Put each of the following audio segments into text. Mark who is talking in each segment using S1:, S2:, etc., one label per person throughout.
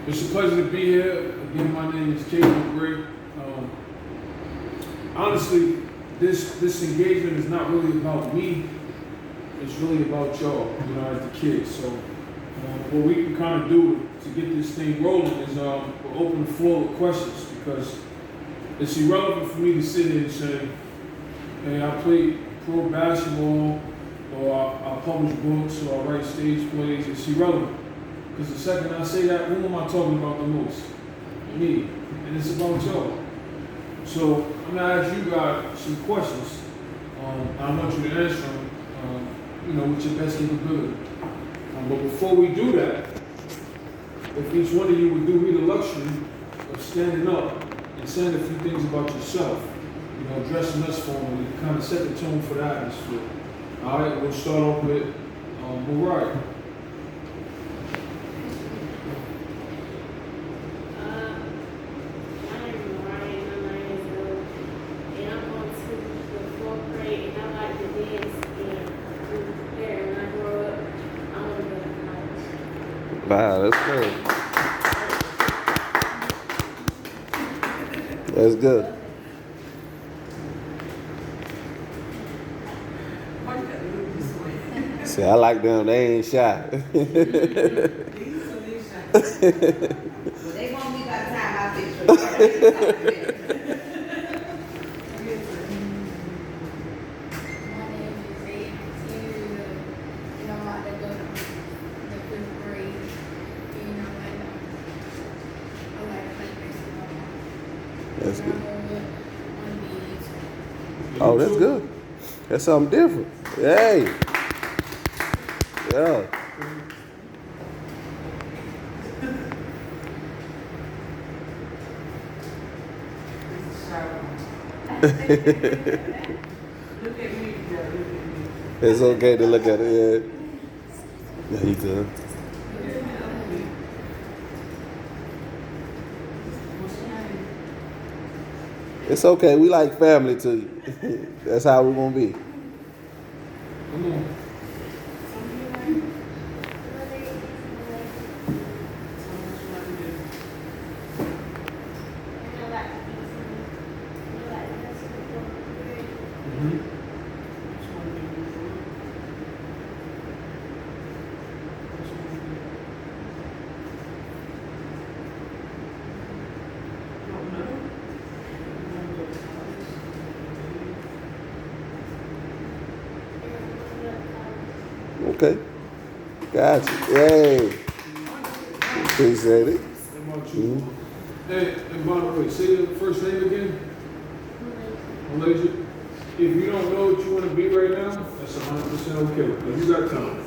S1: It's a pleasure to be here. Again, my name is Caleb Gray. Honestly, this engagement is not really about me. It's really about y'all, as the kids. So what we can kind of do to get this thing rolling is we'll open the floor with questions, because it's irrelevant for me to sit here and say, hey, I play pro basketball, or I publish books, or I write stage plays. It's irrelevant. Because the second I say that, who am I talking about the most? Me. And it's about y'all. So I'm going to ask you guys some questions. I want you to answer them, with your best capability. But before we do that, if each one of you would do me the luxury of standing up and saying a few things about yourself, addressing us formally, to kind of set the tone for the atmosphere. All right, we'll start off with Mariah.
S2: Wow, that's good. That's good. See, I like them. They ain't shy.
S3: Well, they won't be by the time I fix it.
S2: That's good. Oh, that's good. That's something different. Hey. Yeah. It's okay to look at it, yeah. Yeah, you good. It's okay. We like family to you. That's how we're gonna be.
S1: Come on.
S2: Okay. Gotcha. Yay. Appreciate it.
S1: Hey, and by the way, say your first name again. Malaysia. If you don't know what you want to be right now, that's 100% okay. But you got time.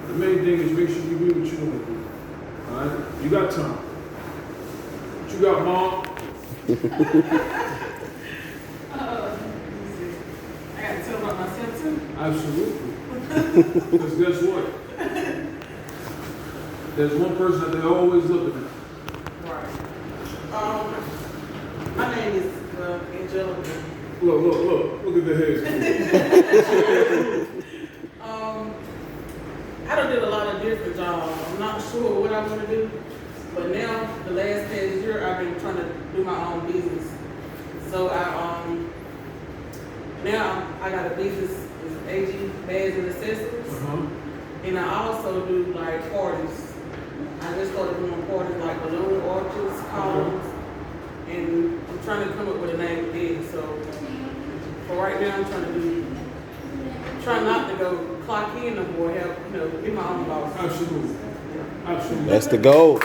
S1: The main thing is make sure you be what you want to be. All right? You got time. What you got, Mom?
S4: I got to tell about myself too.
S1: Absolutely. Because guess what? There's one person that they're always looking at.
S4: Right. My name is Angelica.
S1: Look at the head.
S4: I done did a lot of different jobs. I'm not sure what I want to do, but now the last past year I've been trying to do my own business. So now I got a business, it's AG Bags and Accessories, and I also do like parties. I just started doing parties like balloon orchards, columns, and I'm trying to come up with a name for it. So for right now, I'm trying not to go clock in no more. Have be my own boss.
S1: Absolutely. Absolutely.
S2: That's the goal.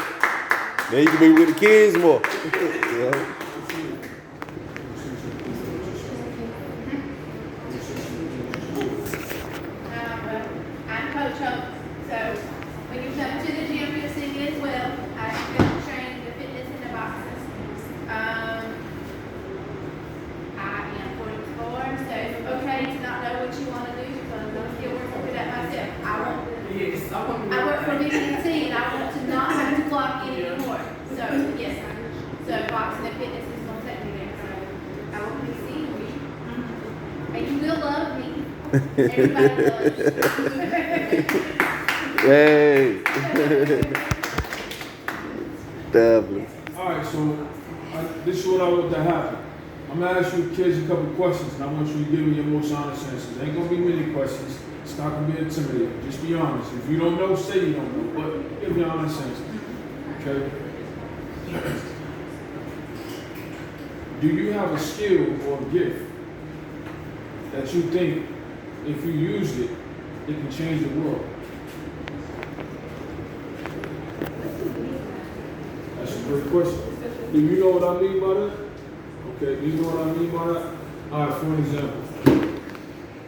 S2: Then you can be with the kids more. Yeah.
S5: I'm Coach Hope. So when you come to the gym, you'll see me as well. I am training the fitness in the boxes. I am 44, so it's okay to not know what you want to do, because I'm still working through that myself.
S4: Yes,
S5: I work for BT&T, and I want to not have to clock in anymore. So yes, so boxing and fitness is going to take me there. So I will be seeing you, and you will love me. Everybody loves you.
S2: Yay. Definitely.
S1: Alright, so this is what I want to happen. I'm gonna ask you kids a couple questions, and I want you to give me your most honest answers. Ain't gonna be many questions. It's not gonna be intimidating. Just be honest. If you don't know, say you don't know, but give me your honest answer. Okay? Do you have a skill or a gift that you think if you used it, it can change the world? That's a great question. Do you know what I mean by that? Okay, do you know what I mean by that? Alright, for an example.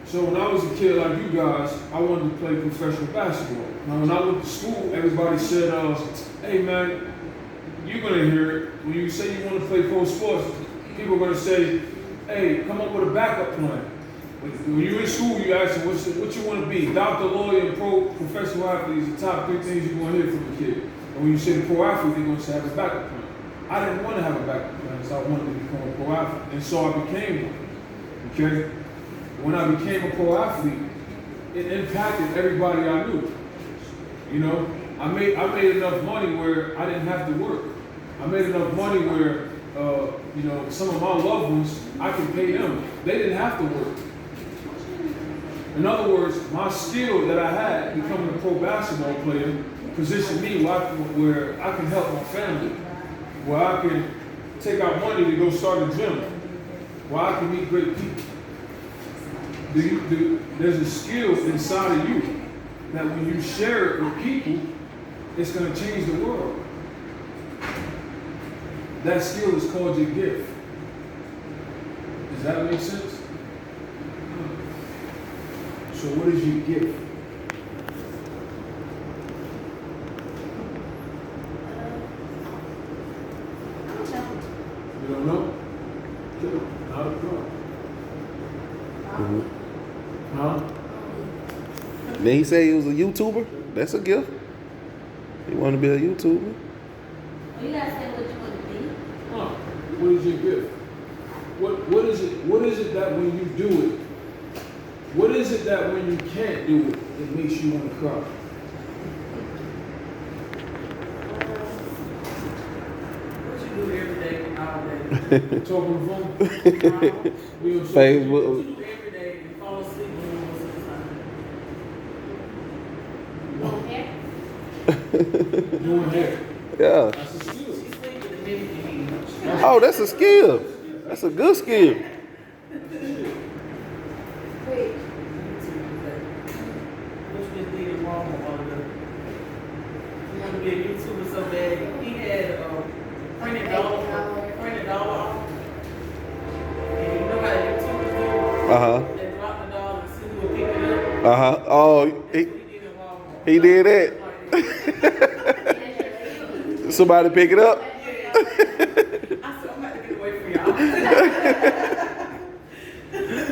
S1: So when I was a kid like you guys, I wanted to play professional basketball. Now when I went to school, everybody said, hey man, you're gonna hear it. When you say you want to play pro sports, people are gonna say, hey, come up with a backup plan. When you're in school, you ask them, what you want to be? Doctor, lawyer, and professional athlete is the top 3 things you're going to hear from a kid. And when you say the pro athlete, they're going to say have a backup plan. I didn't want to have a backup plan, so I wanted to become a pro athlete. And so I became one. Okay? When I became a pro athlete, it impacted everybody I knew. You know, I made enough money where I didn't have to work. I made enough money where, you know, some of my loved ones, I could pay them. They didn't have to work. In other words, my skill that I had becoming a pro basketball player positioned me where I can help my family, where I can take out money to go start a gym, where I can meet great people. There's a skill inside of you that when you share it with people, it's going to change the world. That skill is called your gift. Does that make sense? So what is your gift? You don't know? Good. Not a problem. Huh?
S2: Then he said he was a YouTuber. That's a gift. He want to be a YouTuber.
S3: Well, you gotta say what you want to be.
S1: Huh? What is your gift? What is it? What is it that when you do it? What is it that when you can't do it, it makes you want to cry?
S4: What you do every day, all day?
S1: Talk on the phone? We on social
S2: Facebook.
S4: What you do every day and fall asleep when you want to time?
S1: Doing hair.
S2: Yeah.
S1: That's a skill.
S4: She's sleeping the minute you eat.
S2: Oh, that's a skill. That's a good skill.
S4: Which was did wrong on the. He wanted to be a YouTuber so bad. He had printed dollar off. And you know how YouTubers do?
S2: Uh-huh.
S4: They drop the dollar and see who will pick it up.
S2: Uh-huh. Oh,
S4: That's what he did in Walmart.
S2: he did that.
S4: Like,
S2: Somebody pick it up.
S4: I said, I'm about to get away from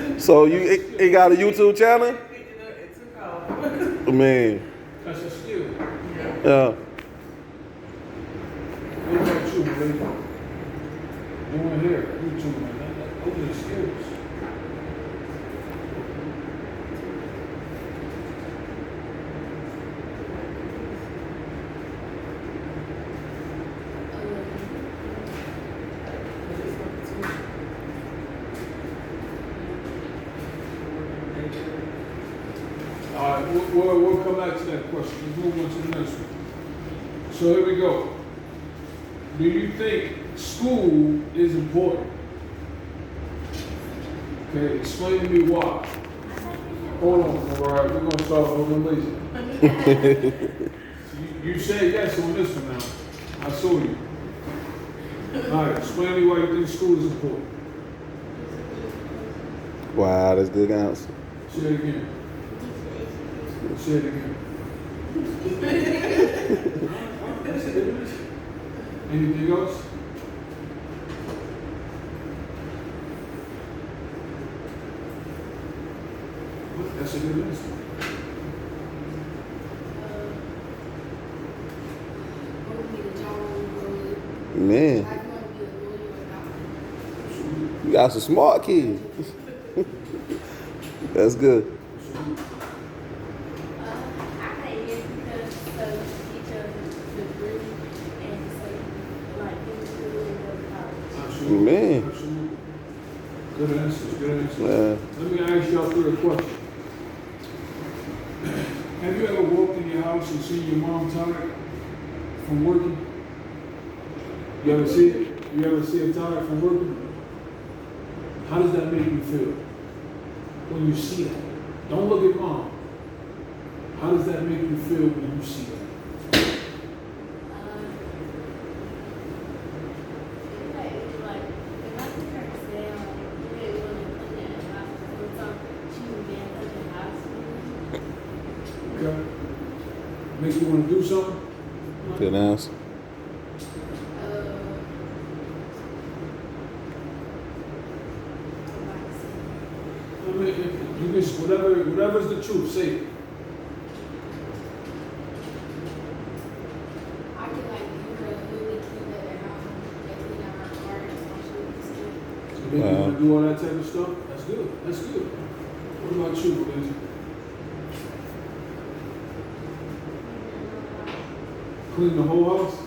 S4: y'all.
S2: So he got a YouTube channel?
S4: Picked it up and took off.
S2: Man.
S1: That's a skill.
S2: Yeah.
S1: What about you, lady? Doing hair, YouTube, man. Those are the skills. All right, we'll come back to that question. Let's move on to the next one. So here we go. Do you think school is important? Okay, explain to me why. Hold on, Mariah. We're going to start with Malaysia. You said yes on this one now. I saw you. All right, explain to me why you think school is important.
S2: Wow, that's a good answer.
S1: Say it again. Say it again. Anything else? That's a good answer.
S2: Man, you got some smart kids. That's good.
S5: I pay yes because so each other the degree and so
S1: Absolutely.
S2: Man.
S1: Absolutely. Good answers, good answers.
S2: Man.
S1: Let me ask y'all third question. Have you ever walked in your house and seen your mom tired from working? You ever see it? You ever see her tired from working? How does that make you feel when you see that? Don't look at mom. How does that make you feel when you see that? Okay. Makes you want to do something?
S2: Good answer.
S1: I mean, you can, whatever's the truth, say it. So make you want to do all that type of stuff? That's good. That's good. What about you, Lindsay? Clean the whole house?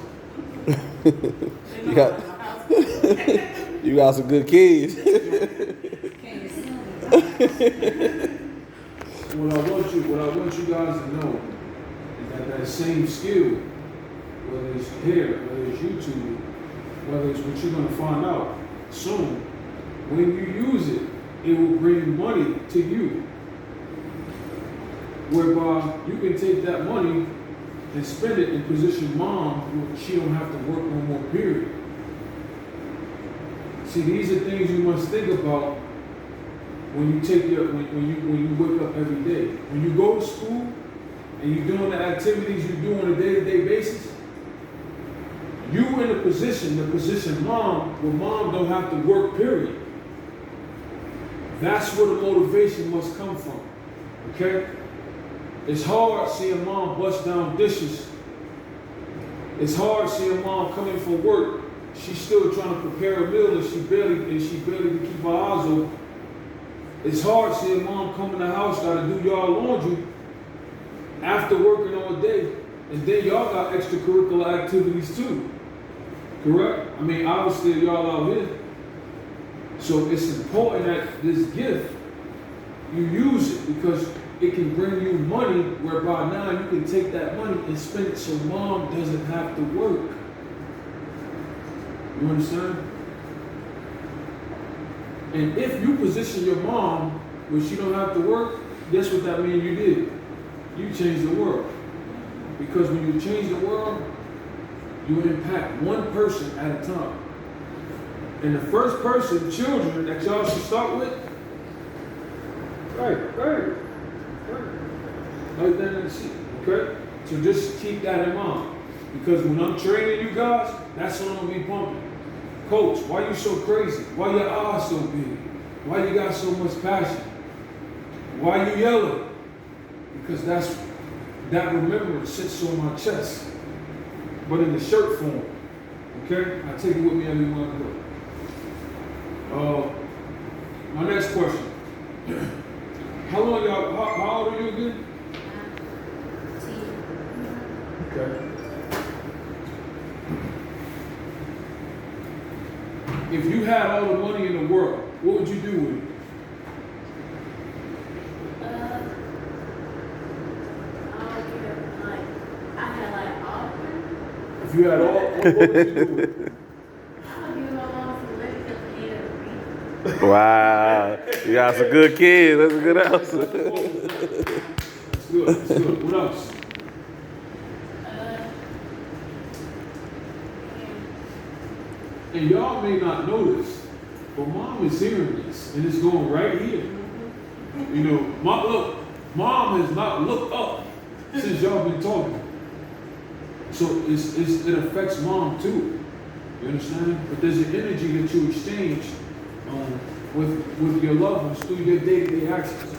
S2: You got you got some good kids.
S3: Can't
S1: What I want you guys to know is that same skill, whether it's here, whether it's YouTube, whether it's what you're gonna find out soon, when you use it, it will bring money to you. Whereby you can take that money and spend it and position mom where she don't have to work no more, period. See, these are things you must think about when you take when you wake up every day. When you go to school and you're doing the activities you do on a day-to-day basis, you in a position mom, where mom don't have to work, period. That's where the motivation must come from. Okay? It's hard seeing mom bust down dishes. It's hard seeing mom coming from work. She's still trying to prepare a meal and she barely can keep her eyes open. It's hard seeing mom come in the house, gotta do y'all laundry after working all day. And then y'all got extracurricular activities too. Correct? I mean, obviously y'all out here. So it's important that this gift, you use it because it can bring you money whereby now you can take that money and spend it so mom doesn't have to work. You understand? And if you position your mom where she don't have to work, guess what that means you did? You changed the world. Because when you change the world, you impact one person at a time. And the first person, children, that y'all should start with, right there in the seat, okay? So just keep that in mind. Because when I'm training you guys, that's what I'm gonna be pumping. Coach, why you so crazy? Why your eyes so big? Why you got so much passion? Why you yelling? Because that remembrance sits on my chest, but in the shirt form. Okay? I take it with me everywhere I go. My next question. How old are you again? Okay. If you had all the money in the world, what would you do with it? If you had all, what would you do with it?
S2: Wow. You got some good kids. That's a good answer.
S1: That's good. That's good. What else? And y'all may not know this, but mom is hearing this, and it's going right here. You know, mom has not looked up since y'all been talking. So it affects mom too. You understand? But there's an energy that you exchange with your loved ones through your day-to-day actions.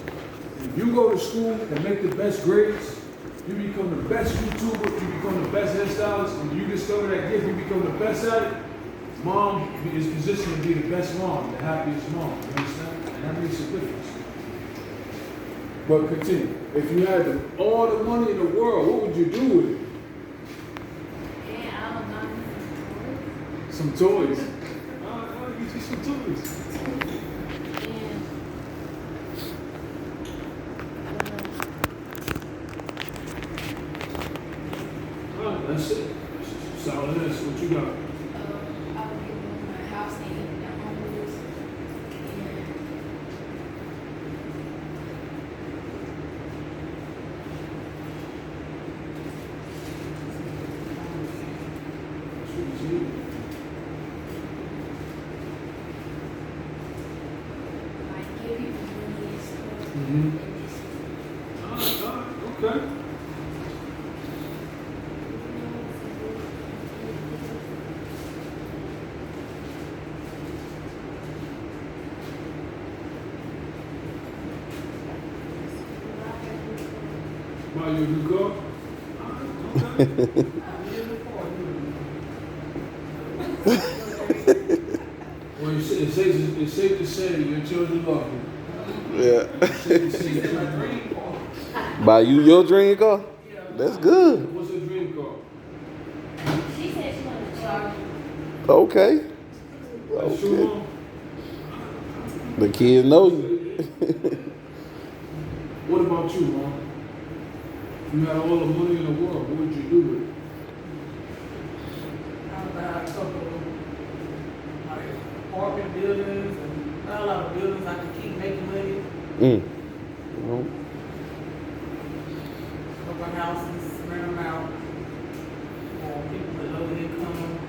S1: If you go to school and make the best grades, you become the best YouTuber, you become the best hairstylist, and you discover that gift, you become the best at it. Mom is positioned to be the best mom, the happiest mom. You understand? And that makes a difference. But continue. If you had all the money in the world, what would you do with it? Some toys. You
S5: And
S1: Alright, that's it. Solid answer. What you got?
S5: I will give them my house and their homes.
S1: That's what you see.
S5: And like give people money and stuff.
S1: Mhm.
S5: And this.
S1: Okay. Buy you a new car? Okay. Well, it's safe to say your children love you.
S2: Yeah.
S1: It's safe to say your
S4: It's my
S1: children love
S4: dream car.
S2: Buy you your dream car? That's good.
S1: you. What's your dream car?
S5: She said she wanted to charge.
S2: Okay.
S1: That's true,
S2: Okay.
S1: Mom?
S2: The kids know you.
S1: What about you, Mom? If you had all the money in the world, what would you do with it?
S4: I'll buy a couple of like apartment buildings and not a lot of buildings I can keep making money.
S2: Mm. Well,
S4: Couple houses, rent them out for people with low income.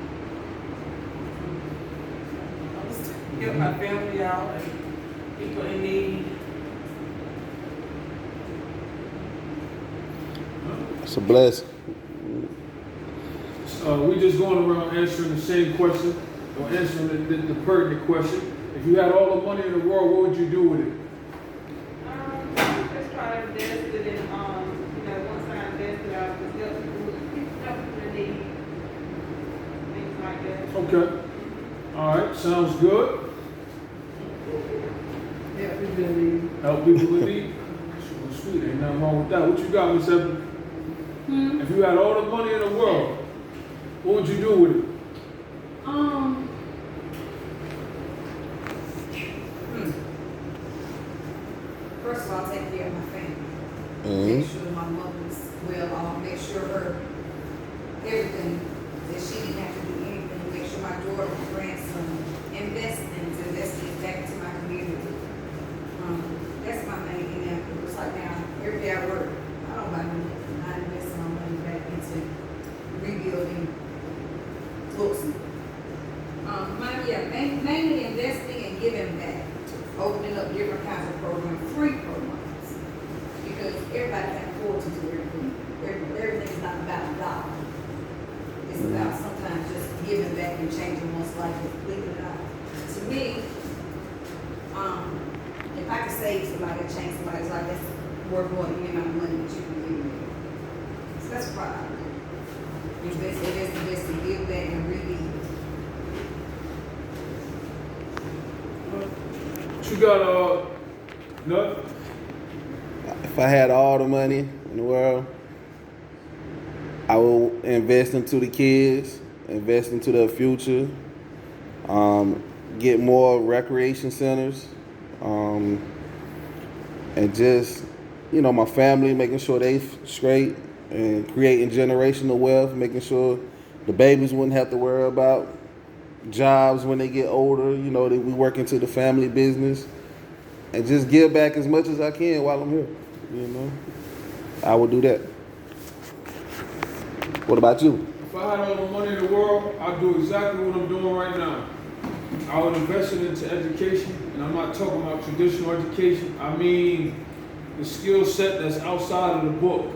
S4: I'll just help my family out and people in need.
S2: it's a blessing.
S1: We just going around answering the same question, or answering the pertinent question. If you had all the money in the world, what would you do with it?
S6: Just try to invest it in, once I invest it, I'll just help people in need, things like that.
S1: Okay. All right, sounds good.
S4: Yeah, people in need.
S1: Help people in need. Sure, sweet, ain't nothing wrong with that. What you got, Miss Evans? If you had all the money in the world, what would you do with it?
S3: First of all, take care of my family.
S2: Mm.
S3: Make sure my mother's well off, make sure her, everything, that she didn't have to do anything, make sure my daughter, my grandson, investing back to my community. That's my main thing now, it's like now, every day I work, I don't buy nothing, I invest my money back into rebuilding books. Mainly investing and giving back, opening up different kinds of programs, free programs. Because everybody can afford to do everything. Everything's not about a dollar. It's about sometimes just giving back and changing one's life and living it out. To me, if I could save somebody or change somebody's life, that's worth more than the amount of money that you can give me. So that's what I do. Invest to give back and rebuild.
S1: What you got, Nut?
S2: If I had all the money in the world, I will invest into the kids, invest into their future, get more recreation centers, and just, my family, making sure they straight and creating generational wealth, making sure the babies wouldn't have to worry about jobs when they get older, that we work into the family business, and just give back as much as I can while I'm here. I would do that. What about you?
S1: If I had all the money in the world, I'd do exactly what I'm doing right now. I would invest it into education, and I'm not talking about traditional education. I mean the skill set that's outside of the book.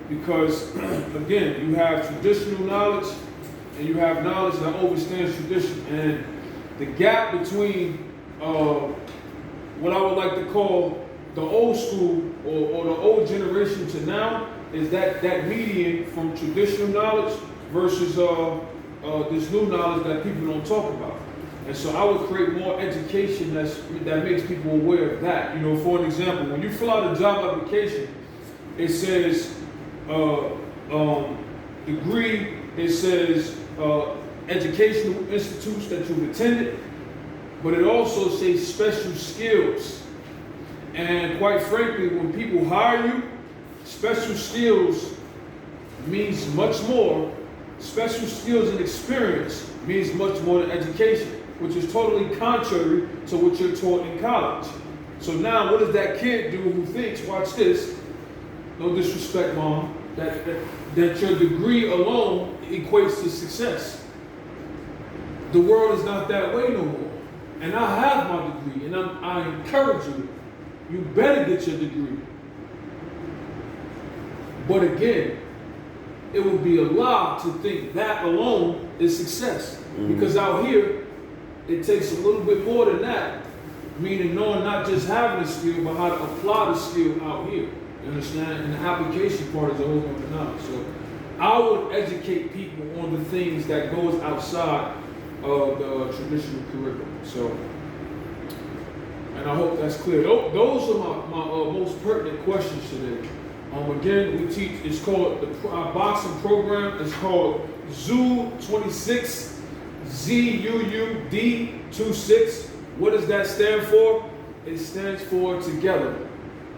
S1: Because, again, you have traditional knowledge, and you have knowledge that overstands tradition. And the gap between what I would like to call the old school or the old generation to now is that median from traditional knowledge versus this new knowledge that people don't talk about. And so I would create more education that makes people aware of that. For an example, when you fill out a job application, it says degree, it says educational institutes that you've attended, but it also says special skills. And quite frankly, when people hire you, special skills means much more. Special skills and experience means much more than education, which is totally contrary to what you're taught in college. So now what does that kid do who thinks, watch this, no disrespect, Mom, that your degree alone equates to success? The world is not that way no more. And I have my degree, and I encourage you, you better get your degree. But again, it would be a lie to think that alone is success. Because out here, it takes a little bit more than that. Meaning knowing not just having a skill, but how to apply the skill out here. You understand? And the application part is a whole other knowledge. So I would educate people on the things that goes outside of the traditional curriculum. So, and I hope that's clear. Those are my most pertinent questions today. Again, we teach, it's called, our boxing program is called ZUU26, ZUUD26. What does that stand for? It stands for together.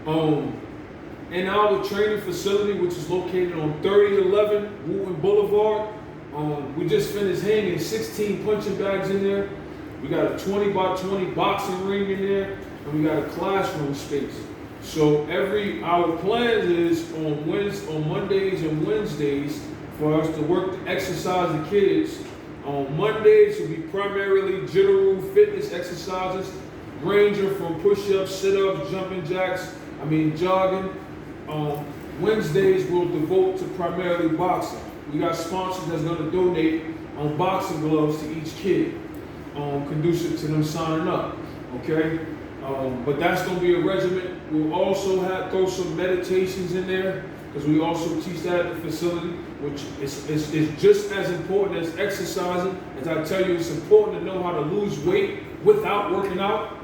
S1: In our training facility, which is located on 3011 Wooten Boulevard, we just finished hanging 16 punching bags in there. We got a 20 by 20 boxing ring in there, and we got a classroom space. So our plans is on Mondays and Wednesdays for us to work to exercise the kids. On Mondays will be primarily general fitness exercises, ranging from push-ups, sit-ups, jumping jacks, jogging. Wednesdays we'll devote to primarily boxing. We got sponsors that's going to donate boxing gloves to each kid, conducive to them signing up. Okay. But that's going to be a regimen. We'll also throw some meditations in there, because we also teach that at the facility, which is just as important as exercising. As I tell you, it's important to know how to lose weight without working out.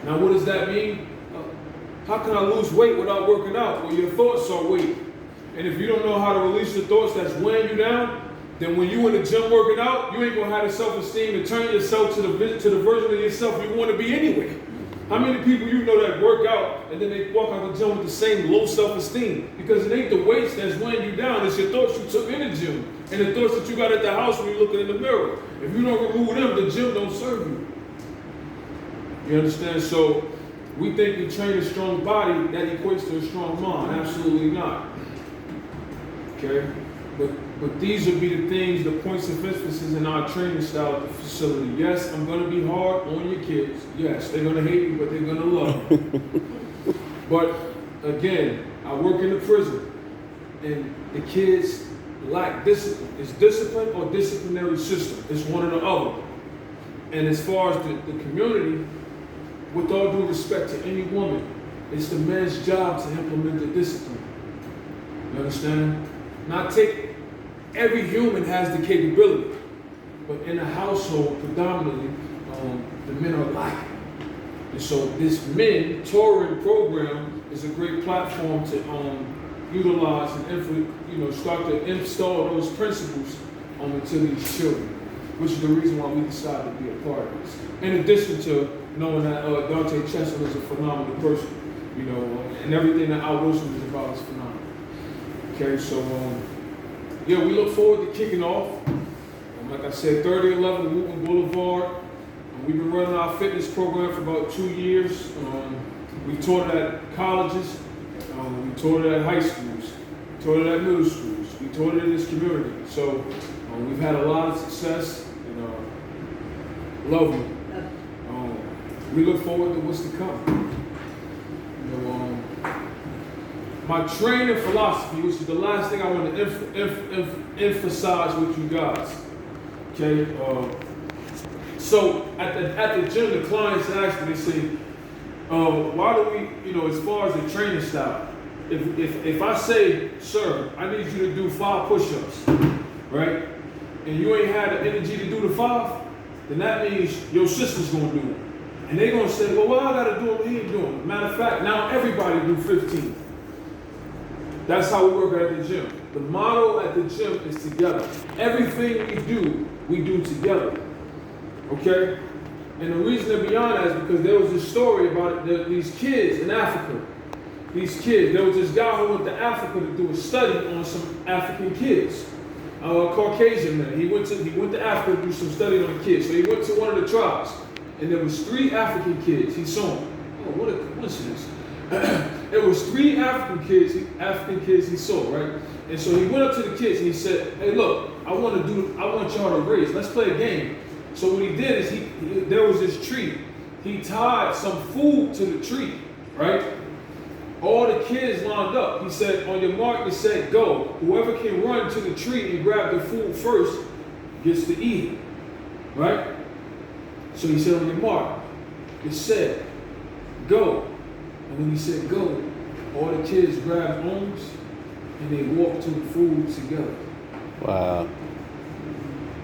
S1: Now, what does that mean? How can I lose weight without working out? Well, your thoughts are weight. And if you don't know how to release the thoughts that's weighing you down, then when you in the gym working out, you ain't gonna have the self-esteem to turn yourself to the version of yourself you want to be anyway. How many people you know that work out and then they walk out the gym with the same low self-esteem? Because it ain't the weights that's weighing you down, it's your thoughts you took in the gym and the thoughts that you got at the house when you're looking in the mirror. If you don't remove them, the gym don't serve you. You understand? So we think we train a strong body, that equates to a strong mind. Absolutely not. Okay? But these would be the things, the points of emphasis in our training style at the facility. Yes, I'm going to be hard on your kids. Yes, they're going to hate you, but they're going to love you. But again, I work in the prison, and the kids lack discipline. It's discipline or disciplinary system. It's one or the other. And as far as the community, with all due respect to any woman, it's the man's job to implement the discipline. You understand? Not take. Every human has the capability, but in a household, predominantly, the men are lacking. And so this mentoring program is a great platform to utilize and start to install those principles into these children, which is the reason why we decided to be a part of this. In addition to knowing that Dante Chesson is a phenomenal person, and everything that Al Wilson is about is phenomenal. Okay, so we look forward to kicking off. Like I said, 3011 Wooten Boulevard. We've been running our fitness program for about 2 years. We taught it at colleges. We taught it at high schools. We taught it at middle schools. We taught it in this community. So we've had a lot of success. And love you. We look forward to what's to come. My training philosophy, which is the last thing I want to emphasize with you guys. Okay. So at the gym, the clients ask me, they say, why do we, as far as the training style, if I say, sir, I need you to do 5 push-ups, right? And you ain't had the energy to do the 5, then that means your sister's gonna do it. And they're gonna say, well, what I gotta do what he ain't doing? Matter of fact, now everybody do 15. That's how we work at the gym. The motto at the gym is together. Everything we do together. Okay? And the reason they're beyond that is because there was this story about these kids in Africa. These kids, there was this guy who went to Africa to do a study on some African kids, Caucasian men. He went to Africa to do some study on kids. So he went to one of the tribes, and there was 3 African kids. He saw them. Oh, what a coincidence! There was 3 African kids he saw, right? And so he went up to the kids and he said, "Hey, look, I want y'all to race. Let's play a game." So what he did is there was this tree. He tied some food to the tree, right? All the kids lined up. He said, "On your mark, it said go. Whoever can run to the tree and grab the food first gets to eat it." Right? So he said, "On your mark, it said go." And when he said go, all the kids grabbed arms and they walked to the food together.
S2: Wow.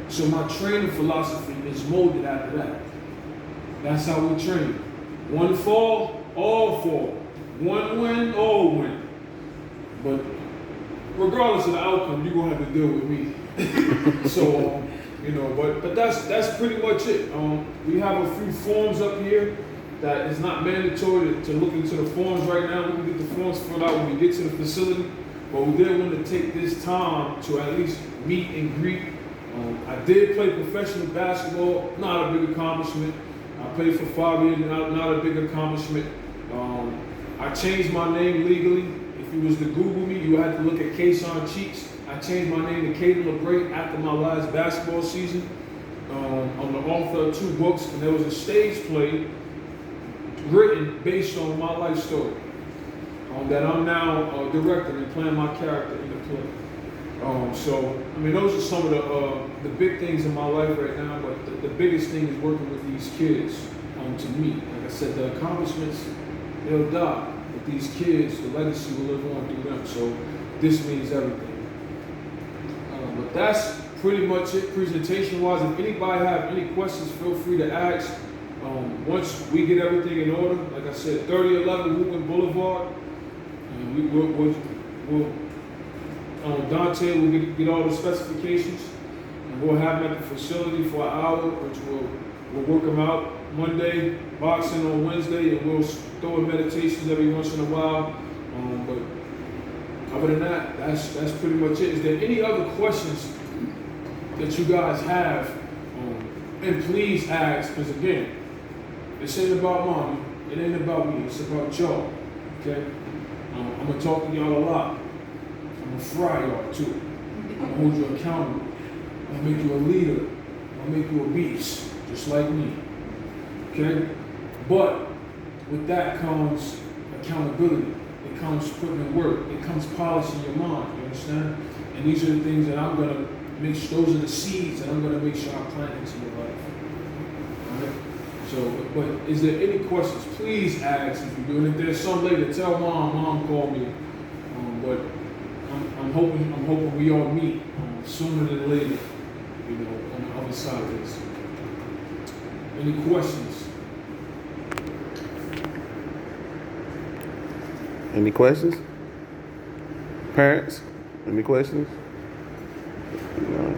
S1: So my training philosophy is molded after that. That's how we train. One fall, all fall. One win, all win. But regardless of the outcome, you're gonna have to deal with me. So, but that's pretty much it. We have a few forms up here that is not mandatory to look into the forms right now. We can get the forms filled out when we get to the facility. But we did want to take this time to at least meet and greet. I did play professional basketball, not a big accomplishment. I played for 5 years, not a big accomplishment. I changed my name legally. If you was to Google me, you had to look at Kayshawn Cheeks. I changed my name to Caden LeBray after my last basketball season. I'm the author of 2 books, and there was a stage play written based on my life story that I'm now directing and playing my character in the play. So, I mean, those are some of the big things in my life right now, but the biggest thing is working with these kids. To me, like I said, the accomplishments, they'll die, but these kids, the legacy will live on through them. So this means everything. But that's pretty much it presentation-wise. If anybody have any questions, feel free to ask. Once we get everything in order, like I said, 3011 Woodland Boulevard, and we'll Dante will get all the specifications, and we'll have them at the facility for an hour, which we'll work them out. Monday, boxing on Wednesday, and we'll throw in meditations every once in a while. But other than that, that's pretty much it. Is there any other questions that you guys have? And please ask, because again, this ain't about mommy, it ain't about me, it's about y'all. Okay? I'm gonna talk to y'all a lot. I'm gonna fry y'all too. I'm gonna hold you accountable. I'm gonna make you a leader. I'm gonna make you a beast, just like me. Okay? But with that comes accountability. It comes putting in work. It comes polishing your mind. You understand? And these are the things that I'm going to make sure, those are the seeds that I'm going to make sure I plant into your life. All right? So, but is there any questions? Please ask if you do. And if there's some later, tell mom called me. But I'm hoping we all meet sooner than later, on the other side of this. Any questions?
S2: Any questions? Parents? Any questions? No.